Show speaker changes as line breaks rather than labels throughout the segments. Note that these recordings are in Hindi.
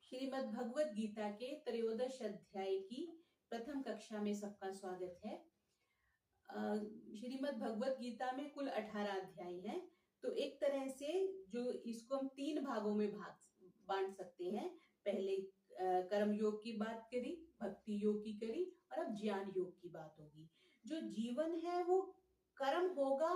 श्रीमद् भगवत गीता के त्रयोदश अध्याय की प्रथम कक्षा में सबका स्वागत है। श्रीमद् भगवत गीता में कुल 18 अध्याय हैं। तो एक तरह से जो इसको हम 3 भागों में बांट सकते हैं। पहले कर्म योग की बात करी, भक्ति योग की करी और अब ज्ञान योग की बात होगी। जो जीवन है वो कर्म होगा,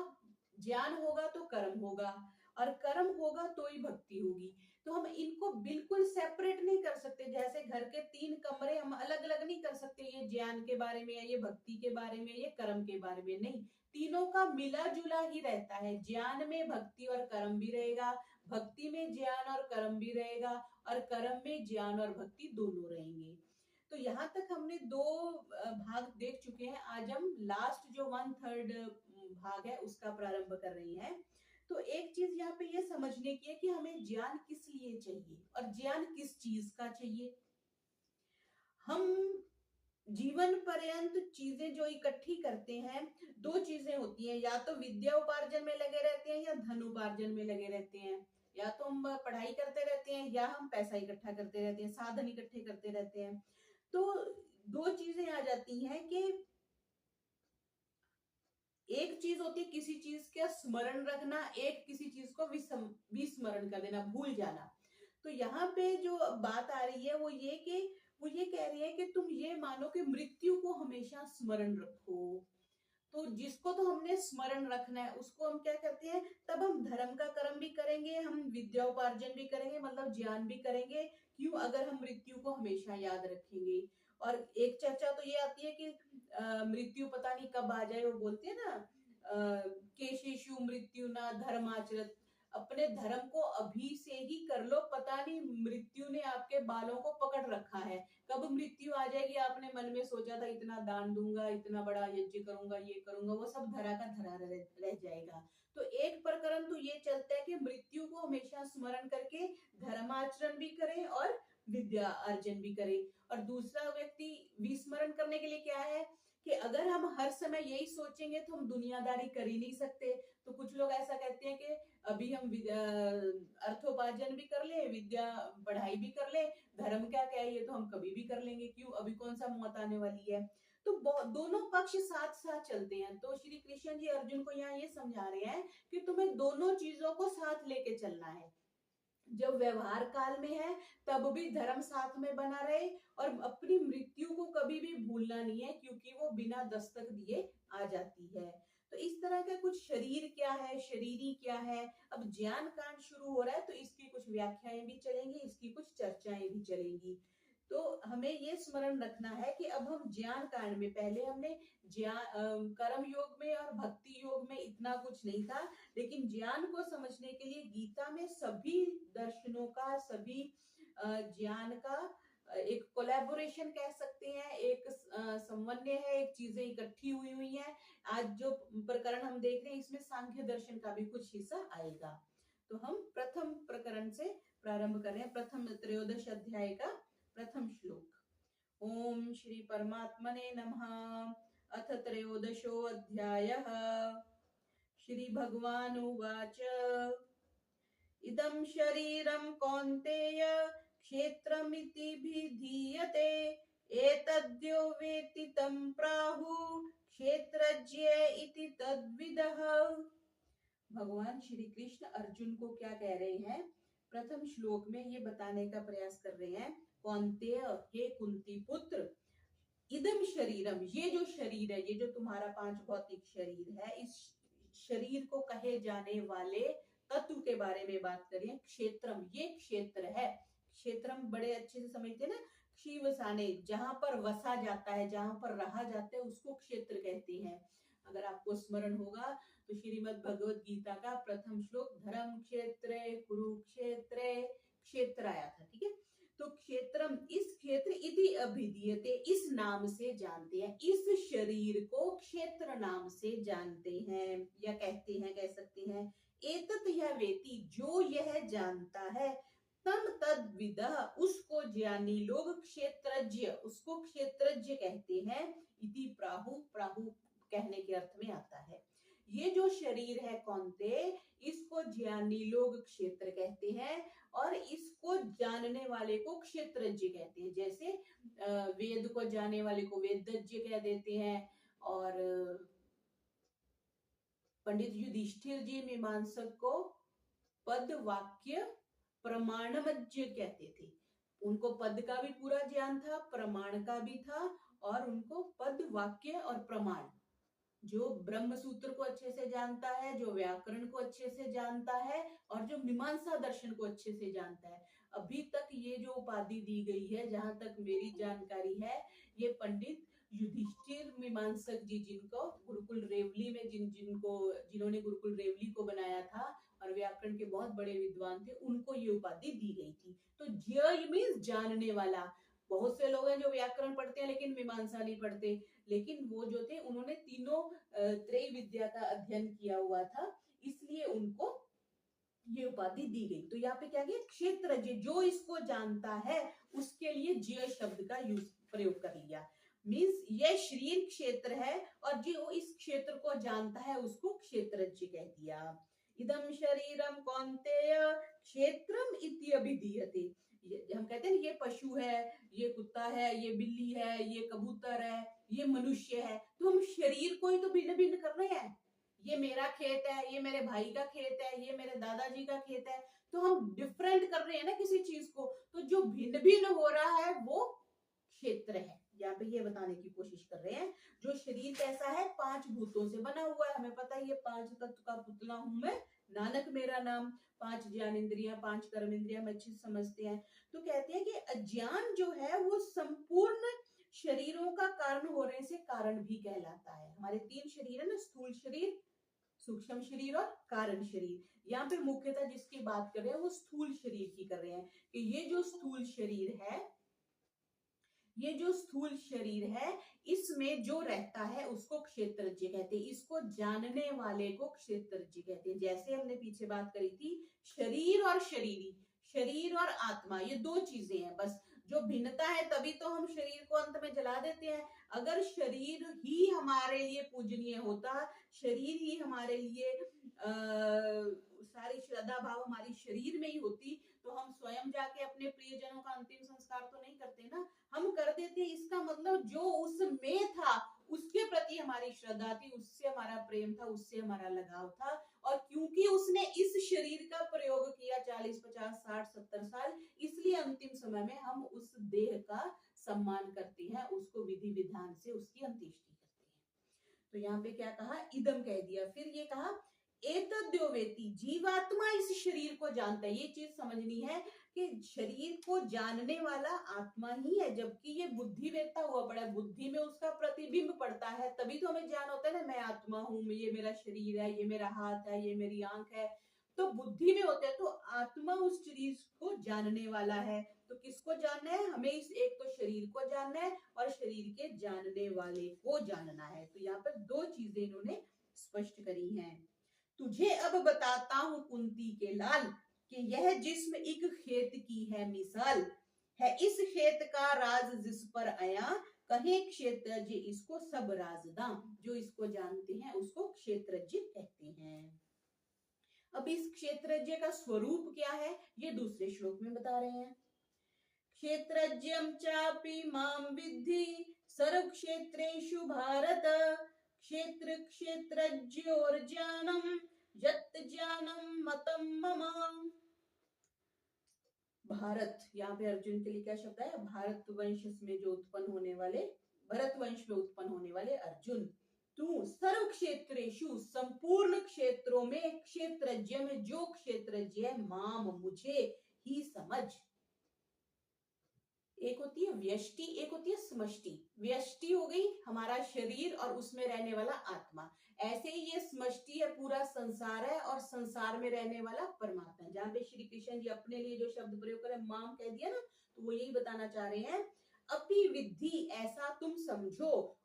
ज्ञान होगा तो कर्म होगा और कर्म होगा तो ही भक्ति होगी। तो हम इनको बिल्कुल सेपरेट नहीं कर सकते। जैसे घर के 3 कमरे हम अलग अलग नहीं कर सकते, ये ज्ञान के बारे में, ये भक्ति के बारे में, ये कर्म के बारे में। नहीं, तीनों का मिला जुला ही रहता है। ज्ञान में भक्ति और कर्म भी रहेगा, भक्ति में ज्ञान और कर्म भी रहेगा और कर्म में ज्ञान और भक्ति दोनों रहेंगे। तो यहाँ तक हमने 2 भाग देख चुके हैं। आज हम लास्ट जो 1/3 भाग है उसका प्रारंभ कर रहे हैं। तो एक चीज यहाँ पे ये समझने की है कि हमें ज्ञान किस लिए चाहिए और ज्ञान किस चीज का चाहिए। हम जीवन पर्यंत चीजें जो इकट्ठी करते हैं, 2 चीजें होती हैं, या तो विद्या उपार्जन में लगे रहते हैं या धन उपार्जन में लगे रहते हैं। या तो हम पढ़ाई करते रहते हैं या हम पैसा इकट्ठा करते रहते हैं, साधन इकट्ठे करते रहते हैं। तो 2 चीजें आ जाती हैं कि एक चीज होती है किसी चीज का स्मरण रखना, एक किसी चीज को विस्मरण कर देना, भूल जाना। तो यहाँ पे जो बात आ रही है वो ये कह रही है कि तुम ये मानो कि मृत्यु को हमेशा स्मरण रखो। तो जिसको तो हमने स्मरण रखना है उसको हम क्या करते हैं, तब हम धर्म का कर्म भी करेंगे, हम विद्या उपार्जन भी करेंगे, मतलब ज्ञान भी करेंगे। क्यों? अगर हम मृत्यु को हमेशा याद रखेंगे। और एक चर्चा तो ये आती है कि मृत्यु पता नहीं कब आ जाए। वो बोलते हैं ना, केशेषु मृत्यु ना धर्माचरत, अपने धर्म को अभी से ही कर लो, पता नहीं मृत्यु ने आपके बालों को पकड़ रखा है। कब मृत्यु आ जाएगी, आपने मन में सोचा था इतना दान दूंगा, इतना बड़ा यज्ञ करूंगा, ये करूंगा, वो सब धरा का धरा रह जाएगा। तो एक प्रकरण तो ये चलता है कि मृत्यु को हमेशा स्मरण करके धर्माचरण भी करें और विद्या अर्जन भी करें। और दूसरा व्यक्ति विस्मरण करने के लिए क्या है कि अगर हम हर समय यही सोचेंगे तो हम दुनियादारी कर ही नहीं सकते। तो कुछ लोग ऐसा कहते हैं कि अभी हम अर्थोपार्जन भी कर ले, विद्या पढ़ाई भी कर ले, धर्म क्या क्या है ये तो हम कभी भी कर लेंगे, क्यों, अभी कौन सा मौत आने वाली है। तो दोनों पक्ष साथ साथ चलते हैं। तो श्री कृष्ण जी अर्जुन को यहाँ ये समझा रहे हैं कि तुम्हें दोनों चीजों को साथ लेके चलना है। जब व्यवहार काल में है तब भी धर्म साथ में बना रहे और अपनी मृत्यु को कभी भी भूलना नहीं है, क्योंकि वो बिना दस्तक दिए आ जाती है। तो इस तरह का कुछ शरीर क्या है, शरीरी क्या है। अब ज्ञान कांड शुरू हो रहा है तो इसकी कुछ व्याख्याएं भी चलेंगी, इसकी कुछ चर्चाएं भी चलेंगी। तो हमें ये स्मरण रखना है कि अब हम ज्ञान कांड में, पहले हमने कर्म योग में और भक्ति योग में इतना कुछ नहीं था, लेकिन ज्ञान को समझने के लिए गीता में सभी दर्शनों का, सभी ज्ञान का एक कोलैबोरेशन कह सकते हैं, एक समन्वय है, एक चीजें इकट्ठी हुई हुई हैं। आज जो प्रकरण हम देख रहे हैं इसमें सांख्य दर्शन का भी कुछ हिस्सा आएगा। तो हम प्रथम प्रकरण से प्रारंभ कर रहे हैं, प्रथम त्रयोदश अध्याय का प्रथम श्लोक। ओम श्री परमात्मने नमः। अथ त्रयोदशो अध्यायः। श्री भगवान उवाच इदं शरीरं कौन्तेय क्षेत्रमिति विधीयते एतद्यो वेत्ति तं प्राहुः क्षेत्रज्ञ इति तद्विदः। भगवान श्री कृष्ण अर्जुन को क्या कह रहे हैं, प्रथम श्लोक में ये बताने का प्रयास कर रहे हैं। कौन्तेय, हे कुंती पुत्र, इदम शरीरम, ये जो शरीर है, ये जो तुम्हारा 5 भौतिक शरीर है, इस शरीर को कहे जाने वाले तत्व के बारे में बात करें। क्षेत्रम, ये क्षेत्र है। क्षेत्रम बड़े अच्छे से समझते हैं ना, क्षीवसाने, जहां पर वसा जाता है, जहां पर रहा जाता है, उसको क्षेत्र कहते हैं। अगर आपको स्मरण होगा तो श्रीमद् भगवत गीता का प्रथम श्लोक धर्म क्षेत्रे कुरुक्षेत्रे क्षेत्र आया था, ठीक है। तो क्षेत्रम, इस क्षेत्र इति अभिधीयते, इस नाम से जानते हैं, इस शरीर को क्षेत्र नाम से जानते हैं या कहते हैं, कह सकते हैं। एतत् यह वेति, जो यह जानता है, तम तद्विदः, उसको ज्ञानी लोग, क्षेत्रज्ञ, उसको क्षेत्रज्ञ कहते हैं। इति प्राहु, प्राहु कहने के अर्थ में आता है। ये जो शरीर है कौन्ते, इसको ज्ञानी लोग क्षेत्र कहते हैं और इसको जानने वाले को क्षेत्रज्ञ कहते हैं। जैसे वेद को जानने वाले को वेदज्ञ कह देते हैं, और पंडित युधिष्ठिर जी मीमांसक को पद वाक्य प्रमाणमज्ञ कहते थे। उनको पद का भी पूरा ज्ञान था, प्रमाण का भी था, और उनको पद वाक्य और प्रमाण, जो ब्रह्म सूत्र को अच्छे से जानता है, जो व्याकरण को अच्छे से जानता है, और जो मीमांसा दर्शन को अच्छे से जानता है। अभी तक ये जो उपाधि दी गई है, जहां तक मेरी जानकारी है, ये पंडित युधिष्ठिर मीमांसक जी, जिनको गुरुकुल रेवली में जिन्होंने गुरुकुल रेवली को बनाया था और व्याकरण के बहुत बड़े विद्वान थे, उनको ये उपाधि दी गई थी। तो ज्ञ मीन्स जानने वाला। बहुत से लोग हैं जो व्याकरण पढ़ते हैं लेकिन मीमांसा नहीं पढ़ते, लेकिन वो जो थे उन्होंने तीनों त्रय विद्या का अध्ययन किया हुआ था, इसलिए उनको ये उपाधि दी गई। तो यहाँ पे क्या किया, क्षेत्रज्ञ, जो इसको जानता है उसके लिए ज्य शब्द का प्रयोग कर लिया। मीन्स ये शरीर क्षेत्र है, और जो इस क्षेत्र को जानता है उसको क्षेत्रज्ञ कह दिया। इदम शरीरम कौन्तेय क्षेत्रम इति अभिधीयते। हम कहते हैं ये पशु है, ये कुत्ता है, ये बिल्ली है, ये कबूतर है, ये मनुष्य है, तो हम शरीर को ही तो भिन्न भिन्न कर रहे हैं। ये मेरा खेत है, ये मेरे भाई का खेत है, ये मेरे दादाजी का खेत है, तो हम डिफरेंट कर रहे हैं ना किसी चीज को। तो जो भिन्न भिन्न हो रहा है वो क्षेत्र है। यहाँ पे ये बताने की कोशिश कर रहे हैं, जो शरीर कैसा है, 5 भूतों से बना हुआ है। हमें पता है ये 5 तत्व का पुतला हूं मैं, नानक मेरा नाम। 5 ज्ञान इंद्रियां, 5 कर्म इंद्रियां हम अच्छे समझते हैं। तो कहते हैं कि अज्ञान जो है वो संपूर्ण शरीरों का कारण होने से कारण भी कहलाता है। हमारे 3 शरीर है ना, स्थूल शरीर, सूक्ष्म शरीर और कारण शरीर। यहाँ पे मुख्यतः जिसकी बात कर रहे हैं वो स्थूल शरीर की कर रहे हैं, कि ये जो स्थूल शरीर है, ये जो स्थूल शरीर है, इसमें जो रहता है उसको क्षेत्रज्ञ कहते हैं। इसको जानने वाले को क्षेत्रज्ञ कहते हैं। जैसे हमने पीछे बात करी थी, शरीर और शरीरी, शरीर और आत्मा, ये 2 चीजें हैं बस। जो भिन्नता है तभी तो हम शरीर को अंत में जला देते हैं। अगर शरीर ही हमारे लिए पूजनीय होता, शरीर ही हमारे लिए सारी श्रद्धा भाव हमारी शरीर में ही होती, तो हम स्वयं जाके अपने प्रियजनों का अंतिम संस्कार तो नहीं करते ना, हम कर देते। इसका मतलब जो उसमें था उसके प्रति हमारी श्रद्धा थी, उससे हमारा प्रेम था, उससे हमारा लगाव था, और क्योंकि उसने इस शरीर का प्रयोग किया 40, 50, 60, 70 साल, इसलिए अंतिम समय में हम उस देह का सम्मान करते हैं, उसको विधि विधान से उसकी अंत्येष्टि करते हैं। तो यहाँ पे क्या कहा, इदम कह दिया। फिर ये कहा एतद्यो वेति, जीवात्मा इस शरीर को जानता है। ये चीज समझनी है कि शरीर को जानने वाला आत्मा ही है, जबकि ये बुद्धि वेत्ता हुआ पड़ा है, बुद्धि में उसका प्रतिबिंब पड़ता है, तभी तो हमें ज्ञान होता है ना, मैं आत्मा हूं, ये मेरा शरीर है, ये मेरा हाथ है, ये मेरी आंख है, तो बुद्धि में होता है। तो आत्मा उस चीज को जानने वाला है। तो किसको जानना है हमें, इस एक तो शरीर को जानना है और शरीर के जानने वाले को जानना है। तो यहाँ पर 2 चीजें इन्होंने स्पष्ट करी हैं। तुझे अब बताता हूं कुंती के लाल, कि यह जिस्म एक खेत की है मिसाल, है इस खेत का राज जिस पर आया, कहे क्षेत्रज्ञ इसको सब राजदा। जो इसको जानते हैं उसको क्षेत्रज्ञ कहते हैं। अब इस क्षेत्रज्ञ का स्वरूप क्या है ये दूसरे श्लोक में बता रहे हैं। क्षेत्रज्ञम चापि माम विद्धि सर्व क्षेत्रेषु भारत, क्षेत्र क्षेत्रज्ञोर ज्ञानम यत् ज्ञानम मतम मम। भारत, यहाँ पे अर्जुन के लिए क्या शब्द है, भारत वंश में जो उत्पन्न होने वाले, भरत वंश में उत्पन्न होने वाले अर्जुन, तू सर्व क्षेत्रेषु, संपूर्ण क्षेत्रों में, क्षेत्रज्ञ में जो क्षेत्रज्ञ है, माम मुझे ही समझ। एक होती है व्यष्टि, एक होती है समष्टि। व्यष्टि हो गई हमारा शरीर और उसमें रहने वाला आत्मा, ऐसे ही ये समष्टि है, पूरा संसार है और संसार में रहने वाला परमात्मा। जहाँ पे श्री कृष्ण जी अपने लिए जो शब्द प्रयोग करें, माम कह दिया ना, तो वो यही बताना चाह रहे हैं, अपि विद्धि, ऐसा तुम समझो,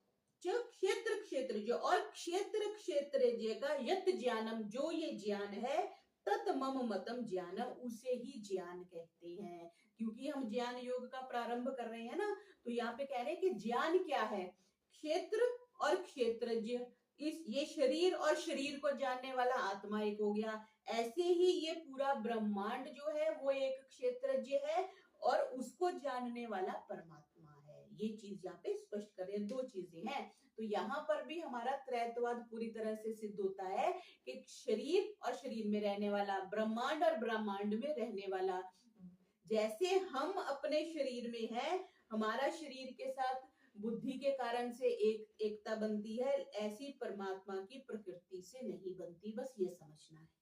जो क्षेत्र क्षेत्रज्ञ और क्षेत्र क्षेत्रज्ञ का यत ज्ञानम, जो ये ज्ञान है, तत् मम मतम ज्ञानम, उसे ही ज्ञान कहते हैं। क्योंकि हम ज्ञान योग का प्रारंभ कर रहे हैं ना, तो यहाँ पे कह रहे हैं कि ज्ञान क्या है, क्षेत्र और क्षेत्रज्ञ, इस ये शरीर और शरीर को जानने वाला आत्मा एक हो गया, ऐसे ही ये पूरा ब्रह्मांड जो है वो एक क्षेत्रज्ञ है और उसको जानने वाला परमात्मा है। ये चीज यहाँ पे स्पष्ट कर रहे हैं, दो चीजें हैं। तो यहाँ पर भी हमारा त्रैतवाद पूरी तरह से सिद्ध होता है कि शरीर और शरीर में रहने वाला, ब्रह्मांड और ब्रह्मांड में रहने वाला। जैसे हम अपने शरीर में हैं, हमारा शरीर के साथ बुद्धि के कारण से एकता बनती है, ऐसी परमात्मा की प्रकृति से नहीं बनती। बस ये समझना है।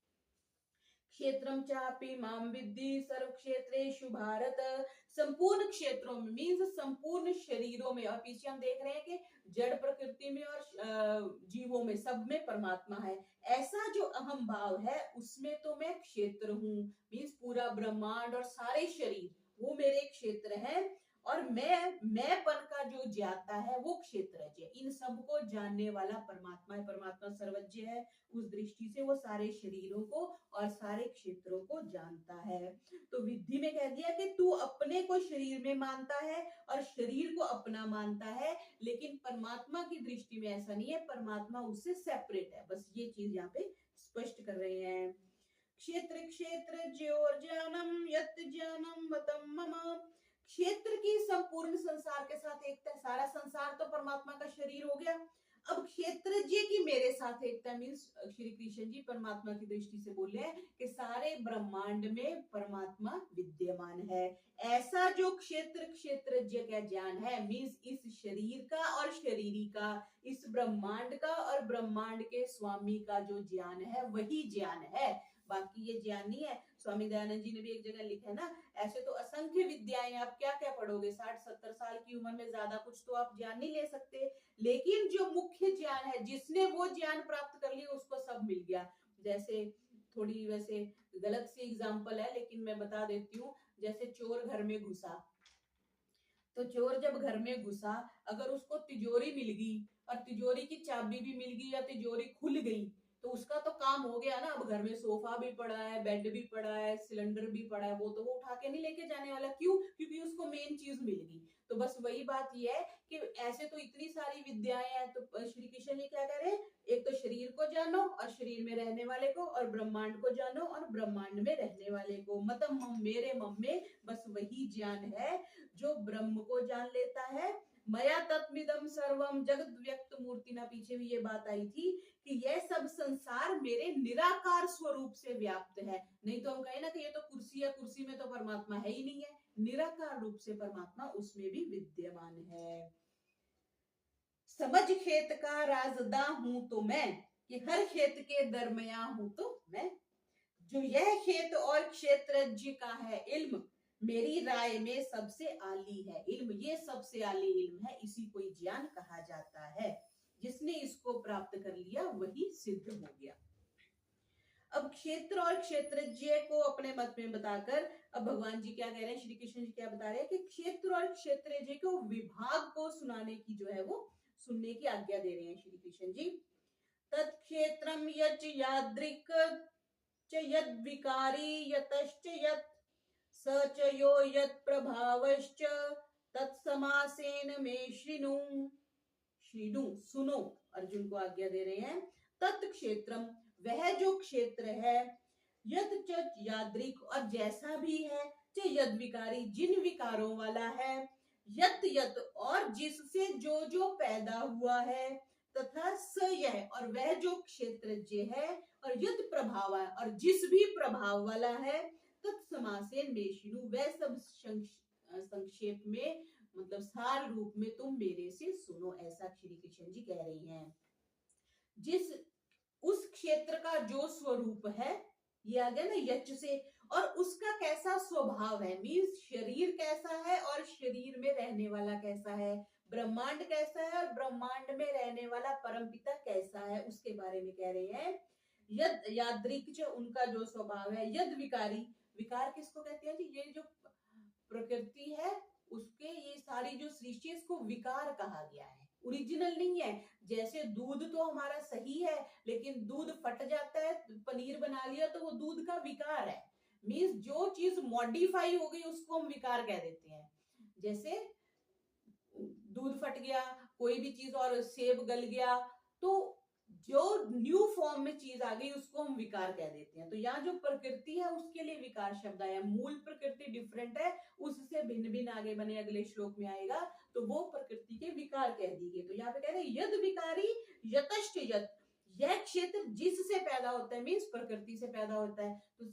क्षेत्रम चापि माम विद्धि सर्व क्षेत्रेषु भारत। संपूर्ण क्षेत्रों में मीन्स संपूर्ण शरीरों में, और पीछे हम देख रहे हैं कि जड़ प्रकृति में और जीवों में, सब में परमात्मा है। ऐसा जो अहम भाव है उसमें तो मैं क्षेत्र हूँ, मीन्स पूरा ब्रह्मांड और सारे शरीर वो मेरे क्षेत्र है। और मैंपन का जो ज्ञाता है वो क्षेत्रज्ञ, इन सबको जानने वाला परमात्मा है। परमात्मा सर्वज्ञ है, उस दृष्टि से वो सारे शरीरों को और सारे क्षेत्रों को जानता है। तो विद्धि में कह दिया कि तू अपने को शरीर में मानता है और शरीर को अपना मानता है, लेकिन परमात्मा की दृष्टि में ऐसा नहीं है, परमात्मा उससे सेपरेट है। बस ये चीज यहाँ पे स्पष्ट कर रहे हैं। क्षेत्र क्षेत्र ज्योर ज्ञानम यत ज्ञानम मतम मम। क्षेत्र की संपूर्ण संसार के साथ एकता, सारा संसार तो परमात्मा का शरीर हो गया। अब क्षेत्रज्ञ की मेरे साथ एकता मीन्स श्री कृष्ण जी परमात्मा की दृष्टि से बोले हैं कि सारे ब्रह्मांड में परमात्मा विद्यमान है। ऐसा जो क्षेत्रज्ञ का ज्ञान है मीन्स इस शरीर का और शरीरी का, इस ब्रह्मांड का और ब्रह्मांड के स्वामी का जो ज्ञान है वही ज्ञान है, बाकी ये ज्ञान नहीं है। स्वामी दयानंद जी ने भी एक जगह लिखा है ना, ऐसे तो असंख्य विद्याएं, आप क्या क्या पढ़ोगे, 60-70 साल की उम्र में ज्यादा कुछ तो आप ज्ञान नहीं ले सकते, लेकिन जो मुख्य ज्ञान है, जिसने वो ज्ञान प्राप्त कर लिया उसको सब मिल गया। जैसे थोड़ी वैसे गलत सी एग्जांपल है लेकिन मैं बता देती हूँ, जैसे चोर घर में घुसा, तो चोर जब घर में घुसा, अगर उसको तिजोरी मिल गई और तिजोरी की चाबी भी मिल गई या तिजोरी खुल गई तो उसका तो काम हो गया ना। अब घर में सोफा भी पड़ा है, बेड भी पड़ा है, सिलेंडर भी पड़ा है, वो तो वो उठा के नहीं लेके जाने वाला, क्यों? क्योंकि उसको मेन चीज मिल गई। तो बस वही बात ये है कि ऐसे तो इतनी सारी विद्याएं हैं, तो श्री कृष्ण जी क्या कह रहे हैं, एक तो शरीर को जानो और शरीर में रहने वाले को, और ब्रह्मांड को जानो और ब्रह्मांड में रहने वाले को। मतलब मेरे मम में बस वही ज्ञान है जो ब्रह्म को जान लेता है। मया तत्मिदम सर्वम जगत व्यक्त मूर्ति ना, पीछे भी ये बात आई थी कि यह सब संसार मेरे निराकार स्वरूप से व्याप्त है। नहीं तो हम कहें ना कि ये तो कुर्सी है, कुर्सी में तो परमात्मा है ही नहीं है, निराकार रूप से परमात्मा उसमें भी विद्यमान है। समझ खेत का राजदा हूं तो मैं, कि हर खेत के दरमिया हूं तो मैं, जो यह खेत और क्षेत्रज्ञ का है इल्म, मेरी राय में सबसे आली है इल्म। ये सबसे आली इल्म है, इसी को ज्ञान कहा जाता है। जिसने इसको प्राप्त कर लिया वही सिद्ध हो गया। अब क्षेत्र और क्षेत्रज्ञ को अपने मत में बताकर अब भगवान जी क्या कह रहे हैं, श्री कृष्ण जी क्या बता रहे हैं कि क्षेत्र और क्षेत्रज्ञ को विभाग को सुनाने की जो है वो सुनने की आज्ञा दे रहे हैं श्री कृष्ण जी। तत्क्षेत्रम यच यादृक च यद विकारी यतश्च यत् स च यो यत् प्रभावश्च तत्समासेन में श्रीनु। श्रीनु सुनो, अर्जुन को आज्ञा दे रहे हैं। तत्क्षेत्रम वह जो क्षेत्र है, यद च यादृक और जैसा भी है, च यद विकारी जिन विकारों वाला है, यत यत और जिससे जो जो पैदा हुआ है, तथा स यह और वह जो क्षेत्रज्ञ है, और यद प्रभाव है और जिस भी प्रभाव वाला है, तत्समासेन मेशिनु वह सब संक्षेप में मतलब सार रूप में तुम मेरे से सुनो, ऐसा श्री कृष्ण जी कह रही हैं। जिस उस क्षेत्र का जो स्वरूप है, ये आ गया ना यच से, और उसका कैसा स्वभाव है, मीन्स शरीर कैसा है और शरीर में रहने वाला कैसा है, ब्रह्मांड कैसा है और ब्रह्मांड में रहने वाला परमपिता कैसा है, उसके बारे में कह रहे हैं। यद यादृक उनका जो स्वभाव है, यद विकारी, विकार किसको कहते हैं जी, ये जो प्रकृति है उसके ये सारी जो सृष्टि है इसको विकार कहा गया है, ओरिजिनल नहीं है। जैसे दूध तो हमारा सही है लेकिन दूध फट जाता है, पनीर बना लिया तो वो दूध का विकार है। मीन्स जो चीज मॉडिफाई हो गई उसको हम विकार कह देते हैं। जैसे दूध फट गया, कोई भी चीज, और सेब गल गया, तो जो न्यू फॉर्म में चीज आ गई उसको हम विकार कह देते हैं। तो यहाँ जो प्रकृति है उसके लिए विकार शब्द आया। मूल प्रकृति डिफरेंट है, उससे भिन्न भिन्न आगे बने अगले श्लोक में आएगा, तो वो प्रकृति के विकार कह दी गई। तो यहाँ पे कह रहे हैं यद विकारी यतश्च यत्, यह क्षेत्र जिससे पैदा होता है मीन्स प्रकृति से पैदा होता है। तो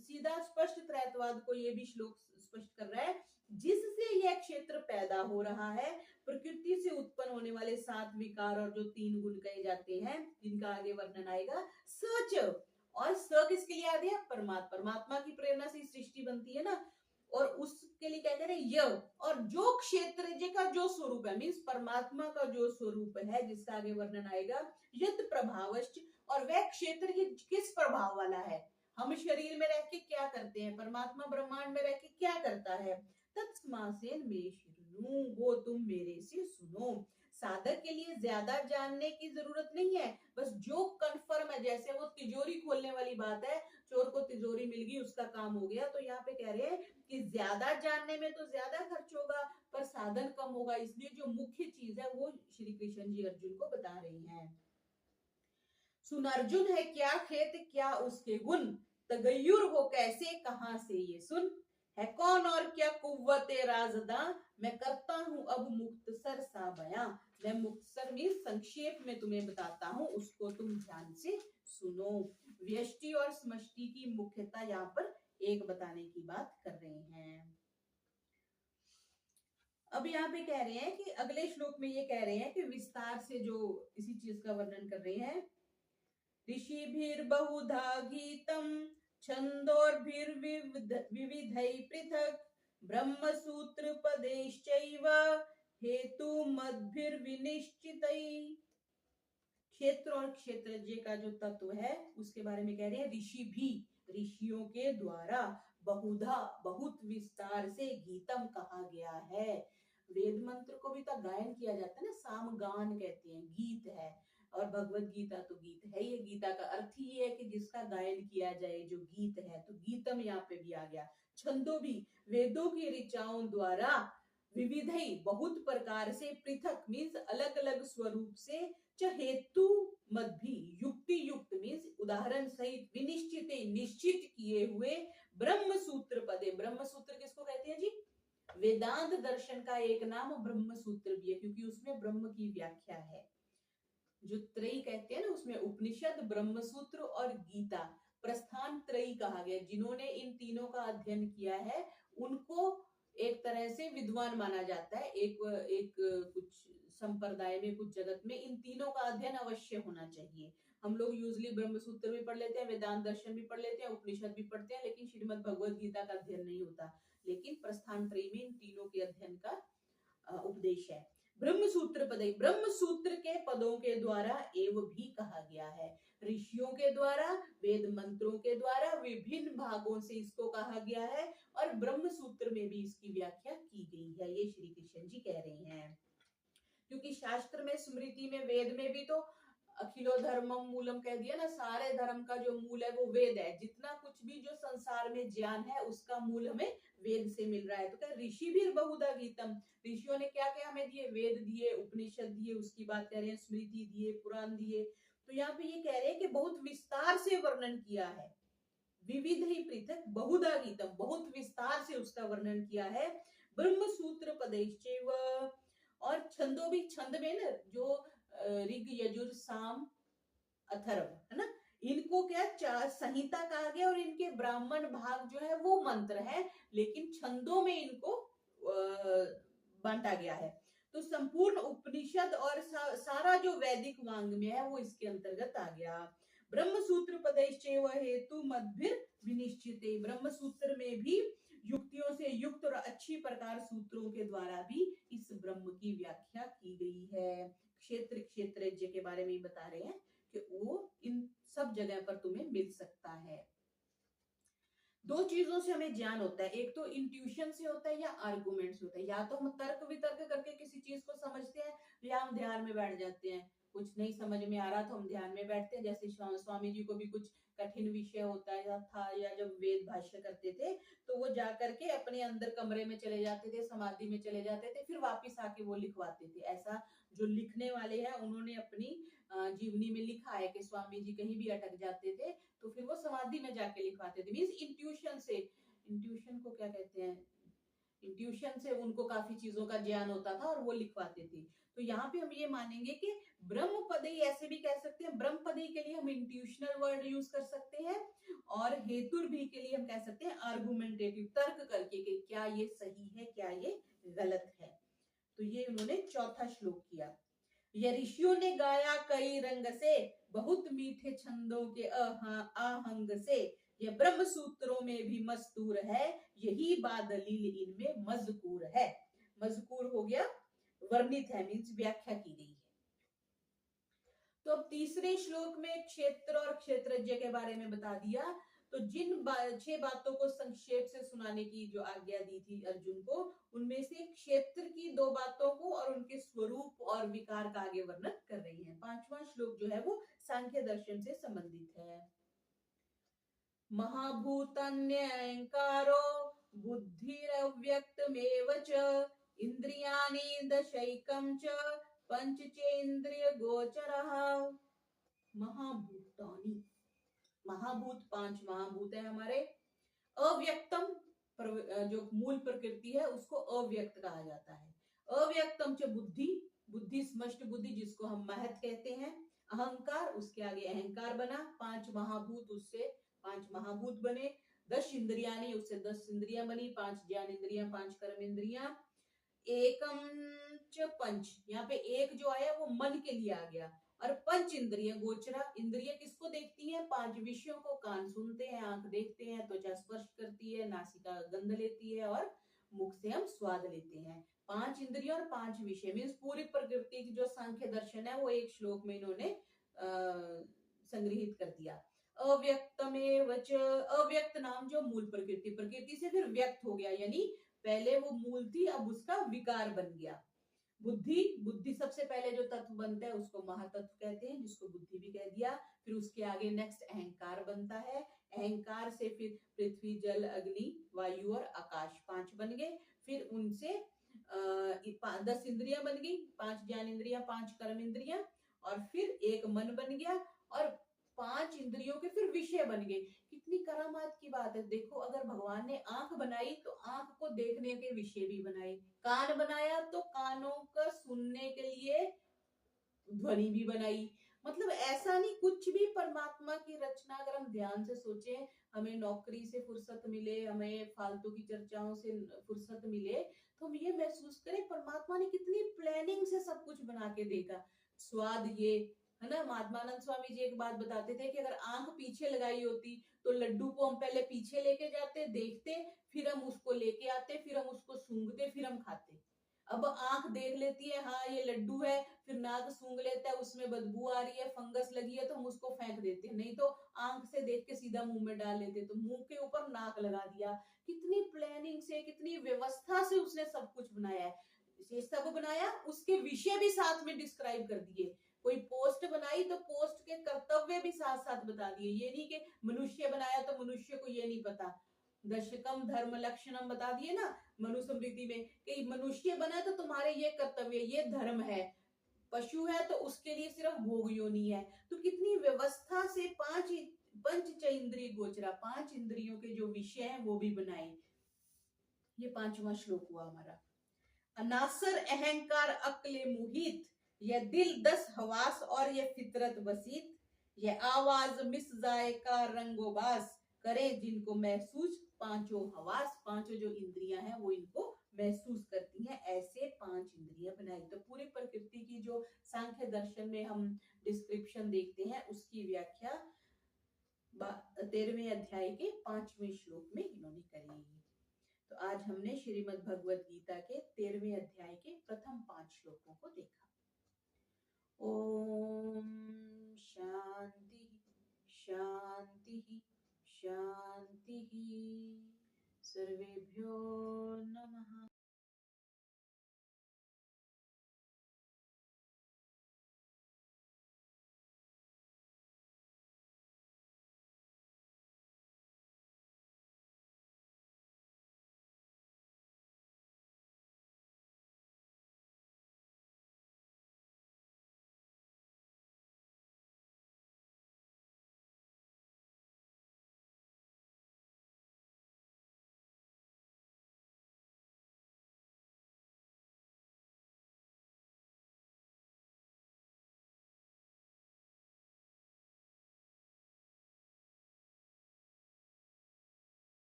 सीधा स्पष्ट त्रैतवाद को ये भी श्लोक स्पष्ट कर रहा है, जिससे यह क्षेत्र पैदा हो रहा है, प्रकृति से उत्पन्न होने वाले 7 विकार और जो 3 गुण कहे जाते हैं जिनका आगे वर्णन आएगा, सच। और स किसके लिए आ दिया? परमात्मा की प्रेरणा से सृष्टि बनती है ना, और उसके लिए क्या कह रहे हैं य, और जो क्षेत्र का जो स्वरूप है मीन्स परमात्मा का जो स्वरूप है जिसका आगे वर्णन आएगा, यद प्रभावश्च, और वह क्षेत्र किस प्रभाव वाला है, हम शरीर में रह के क्या करते हैं, परमात्मा ब्रह्मांड में रह के क्या करता है, तत्समासेन में शिरनु, वो तुम मेरे से सुनो। साधक के लिए ज्यादा जानने की जरूरत नहीं है, बस जो कन्फर्म है, जैसे वो तिजोरी खोलने वाली बात है, चोर को तिजोरी मिल गई उसका काम हो गया। तो यहाँ पे कह रहे हैं कि ज्यादा जानने में तो ज्यादा खर्च होगा पर साधन कम होगा, इसलिए जो मुख्य चीज है वो श्री कृष्ण जी अर्जुन को बता रहे हैं। सुन अर्जुन, है क्या खेत क्या उसके गुण, तगय्युर हो कैसे कहां से ये सुन, है कौन और क्या कुव्वते राजदा, मैं करता हूं अब मुक्तसर सा बयां। मैं मुक्तसर में संक्षेप में तुम्हें बताता हूं, उसको तुम ध्यान से सुनो। व्यष्टि और समष्टि की मुख्यता यहाँ पर एक बताने की बात कर रहे हैं। अब यहाँ पे कह रहे हैं कि अगले श्लोक में ये कह रहे हैं कि विस्तार से जो इसी चीज का वर्णन कर रहे हैं, ऋषिभिर्बहुधा गीतम छन्दोर्भिर्विविधै पृथक्, ब्रह्मसूत्र पदैश्चैव हेतुमद्भिर्विनिश्चितै। क्षेत्र और क्षेत्रज्ञ का जो तत्व है उसके बारे में कह रहे हैं, ऋषि भी, ऋषियों के द्वारा, बहुधा बहुत विस्तार से गीतम कहा गया है। वेद मंत्र को भी तो गायन किया जाता है ना, सामगान कहते हैं, गीत है, और भगवत गीता तो गीत है। ये गीता का अर्थ ही है कि जिसका गायन किया जाए, जो गीत है, तो गीतम यहाँ पे भी आ गया। छंदो भी, वेदों की ऋचाओं द्वारा, विविधई बहुत प्रकार से, पृथक मीन्स अलग अलग स्वरूप से, हेतु मत भी युक्ति युक्त मीन्स उदाहरण सहित, विनिश्चित निश्चित किए हुए, ब्रह्म सूत्र पदे, ब्रह्म सूत्र किसको कहते हैं जी? वेदांत दर्शन का एक नाम ब्रह्म सूत्र भी है, क्योंकि उसमें ब्रह्म की व्याख्या है। जो त्रयी कहते हैं ना, उसमें उपनिषद, ब्रह्म सूत्र और गीता, प्रस्थान त्रयी कहा गया। जिन्होंने इन तीनों का अध्ययन किया है उनको एक तरह से विद्वान माना जाता है। एक कुछ संप्रदाय में, कुछ जगत में इन तीनों का अध्ययन अवश्य होना चाहिए। हम लोग यूजली ब्रह्म सूत्र भी पढ़ लेते हैं, वेदांत दर्शन भी पढ़ लेते हैं, उपनिषद भी पढ़ते हैं, लेकिन श्रीमद् भगवद गीता का अध्ययन नहीं होता। लेकिन प्रस्थान त्रयी में इन तीनों के अध्ययन का उपदेश है। ब्रह्म सूत्र पदे, ब्रह्म सूत्र के पदों के द्वारा एव भी कहा गया है। ऋषियों के द्वारा, वेद मंत्रों के द्वारा विभिन्न भागों से इसको कहा गया है, और ब्रह्म सूत्र में भी इसकी व्याख्या की गई है। ये श्री कृष्ण जी कह रहे हैं, क्योंकि शास्त्र में, स्मृति में, वेद में भी तो अखिलो धर्मम मूलम कह दिया ना, सारे धर्म का जो मूल है वो वेद है। जितना कुछ भी जो संसार में ज्ञान है उसका मूल हमें वेद से मिल रहा है। तो क्या ऋषि भी बहुधा गीतम, ऋषियों ने क्या क्या हमें दिए? वेद दिए, उपनिषद दिए, उसकी बात कर रहे हैं, स्मृति दिए, पुराण दिए। तो यहाँ पे ये कह रहे हैं कि बहुत विस्तार से वर्णन किया है। विविध ही पृथक बहुधा गीतम, बहुत विस्तार से उसका वर्णन किया है। ब्रह्म सूत्र पदैश्चैव, और छंदों भी, छंद में ना जो ऋग यजुर साम अथर्व है ना, इनको क्या संहिता कहा गया, और इनके ब्राह्मण भाग जो है वो मंत्र है, लेकिन छंदों में इनको बांटा गया है। तो संपूर्ण उपनिषद और सारा जो वैदिक वांग्मय है वो इसके अंतर्गत आ गया। ब्रह्म सूत्र पदैश्चैव हेतु मद्भिर विनिश्चिते, ब्रह्म सूत्र में भी युक्तियों से युक्त और अच्छी प्रकार सूत्रों के द्वारा भी इस ब्रह्म की व्याख्या की गई है। क्षेत्र क्षेत्रज्ञ के बारे में बता रहे हैं कि वो इन सब जगह पर तुम्हें मिल सकता है। दो चीजों से हमें ज्ञान होता है, एक तो इंट्यूशन से होता है या आर्गुमेंट से होता है। या तो हम तर्क वितर्क करके किसी चीज को समझते हैं, या हम ध्यान में बैठ जाते हैं। कुछ नहीं समझ में आ रहा तो हम ध्यान में बैठते हैं। जैसे स्वामी जी को भी कुछ कठिन विषय होता है था, या जब वेद भाष्य करते थे तो तो वो जा करके अपने अंदर कमरे में चले जाते थे, समाधि में चले जाते थे, फिर वापस आके वो लिखवाते थे। ऐसा जो लिखने वाले हैं उन्होंने अपनी जीवनी में लिखा है कि स्वामी जी कहीं भी अटक जाते थे तो फिर वो समाधि में जाके लिखवाते थे। मीन्स इंट्यूशन से, इंट्यूशन को क्या कहते हैं, इंट्यूशन से उनको काफी चीजों का ज्ञान होता था और वो लिखवाते थे। तो यहाँ पे हम ये मानेंगे कि ब्रह्म पदई ऐसे भी कह सकते हैं, ब्रह्म पदई के लिए हम इंट्यूशनल वर्ड यूज कर सकते हैं और हेतुर भी के लिए हम कह सकते हैं आर्गुमेंटेटिव, तर्क करके कि क्या ये सही है क्या ये गलत है। तो ये उन्होंने चौथा श्लोक किया। ये ऋषियों ने गाया कई रंग से, बहुत मीठे छंदों के आहंग से, ये ब्रह्म सूत्रों में भी मस्तूर है, यही बादलील इनमें मजकूर है। मजकूर हो गया वर्णित है, मीन्स व्याख्या की गई है। तो अब तीसरे श्लोक में क्षेत्र और क्षेत्रज्ञ के बारे में बता दिया। तो जिन 6 बातों को संक्षेप से सुनाने की जो आज्ञा दी थी अर्जुन को, उनमें से क्षेत्र की 2 बातों को और उनके स्वरूप और विकार का आगे वर्णन कर रही है। 5वां श्लोक जो है वो सांख्य दर्शन से संबंधित है। महाभूतन्य अहंकारो बुद्धिरव्यक्तमेव च, इंद्रियाणि दशैकं च पंचचेन्द्रिय गोचरः। महाभूतानि, महाभूत 5 महाभूत है हमारे। अव्यक्तम जो मूल प्रकृति है उसको अव्यक्त कहा जाता है। अव्यक्तम च बुद्धि, बुद्धि स्पष्ट बुद्धि जिसको हम महत कहते हैं। अहंकार, उसके आगे अहंकार बना, 5 महाभूत उससे 5 महाभूत बने। 10 इंद्रियाणी, उससे 10 इंद्रियां बनी, 5 ज्ञान इंद्रियां, 5 कर्म इंद्रियां। एकम च पंच, यहाँ पे एक जो आया वो मन के लिए आ गया। और पंच इंद्रिय गोचरा, इंद्रिय किसको देखती है, 5 विषयों को। कान सुनते हैं, आंख देखते हैं, त्वचा स्पर्श करती है, नासिका गंध लेती है और मुख से हम स्वाद लेते हैं। 5 इंद्रिय और 5 विषय, मीन्स पूरी प्रकृति की जो सांख्य दर्शन है वो एक श्लोक में इन्होंने संग्रहित कर दिया। अव्यक्तमेव च, अव्यक्त नाम जो मूल प्रकृति, प्रकृति से फिर व्यक्त हो गया, यानी पहले वो मूल थी अब उसका विकार बन गया। बुद्धि, बुद्धि सबसे पहले जो तत्व बनता है उसको महातत्व कहते हैं, जिसको बुद्धि भी कह दिया। फिर उसके आगे नेक्स्ट अहंकार बनता है। अहंकार से फिर पृथ्वी, जल, अग्नि, वायु और आकाश 5 बन गए। फिर उनसे 10 इंद्रियां बन गई, 5 ज्ञान इंद्रियां, 5 कर्म इंद्रियां, और फिर एक मन बन गया और 5 इंद्रियों के फिर विषय बन गए। कितनी करामात की बात है। देखो, अगर भगवान ने आंख बनाई तो आंख को देखने के विषय भी बनाए, कान बनाया तो कानों का सुनने के लिए ध्वनि भी बनाई। मतलब ऐसा नहीं, कुछ भी परमात्मा की रचना अगर हम ध्यान से सोचें, हमें नौकरी से फुर्सत मिले, हमें फालतू की चर्चाओं से फुर्सत मिले, तो हम ये महसूस करें परमात्मा ने कितनी प्लानिंग से सब कुछ बना के देखा। स्वाद ये है ना, महात्मानंद स्वामी जी एक बात बताते थे कि अगर आंख पीछे लगाई होती तो लड्डू को हम पहले पीछे लेके जाते, देखते, फिर हम उसको लेके आते, फिर हम उसको सूंघते, फिर हम खाते। अब आंख देख लेती है हाँ ये लड्डू है, फिर नाक सूंघ लेता है उसमें बदबू आ रही है, फंगस लगी है, तो हम उसको फेंक देते हैं। नहीं तो आंख से देख के सीधा मुंह में डाल लेते, तो मुंह के ऊपर नाक लगा दिया। कितनी प्लानिंग से, कितनी व्यवस्था से उसने सब कुछ बनाया है। ये सब बनाया, उसके विषय भी साथ में डिस्क्राइब कर दिए। कोई पोस्ट बनाई तो पोस्ट के कर्तव्य भी साथ साथ बता दिए। ये नहीं कि मनुष्य बनाया तो मनुष्य को ये नहीं पता। दशकम धर्म लक्षणम बता दिए ना मनुस्मृति में कि मनुष्य बना तो तुम्हारे ये कर्तव्य, ये धर्म है। पशु है तो उसके लिए सिर्फ भोग योनि है। तो कितनी व्यवस्था से 5 पंच इंद्रिय गोचरा, 5 इंद्रियों के जो विषय हैं वो भी बनाए। ये 5वां श्लोक हुआ हमारा। अनासर अहंकार अक्ले मुहित, ये दिल 10 हवास और ये फितरत बसीत, ये आवाज मिस जाए का रंगोबास, करे जिनको महसूस 5 हवास, 5 जो इंद्रियां हैं वो इनको महसूस करती हैं। ऐसे 5 इंद्रियां बनाई। तो पूरी प्रकृति की जो सांख्य दर्शन में हम डिस्क्रिप्शन देखते हैं उसकी व्याख्या 13वें अध्याय के 5वें श्लोक में इन्होंने करी। तो आज हमने श्रीमद् भगवद गीता के 13वें अध्याय के प्रथम 5 श्लोकों को देखा। ओम शांति शांति शांति। सर्वेभ्यो नमः।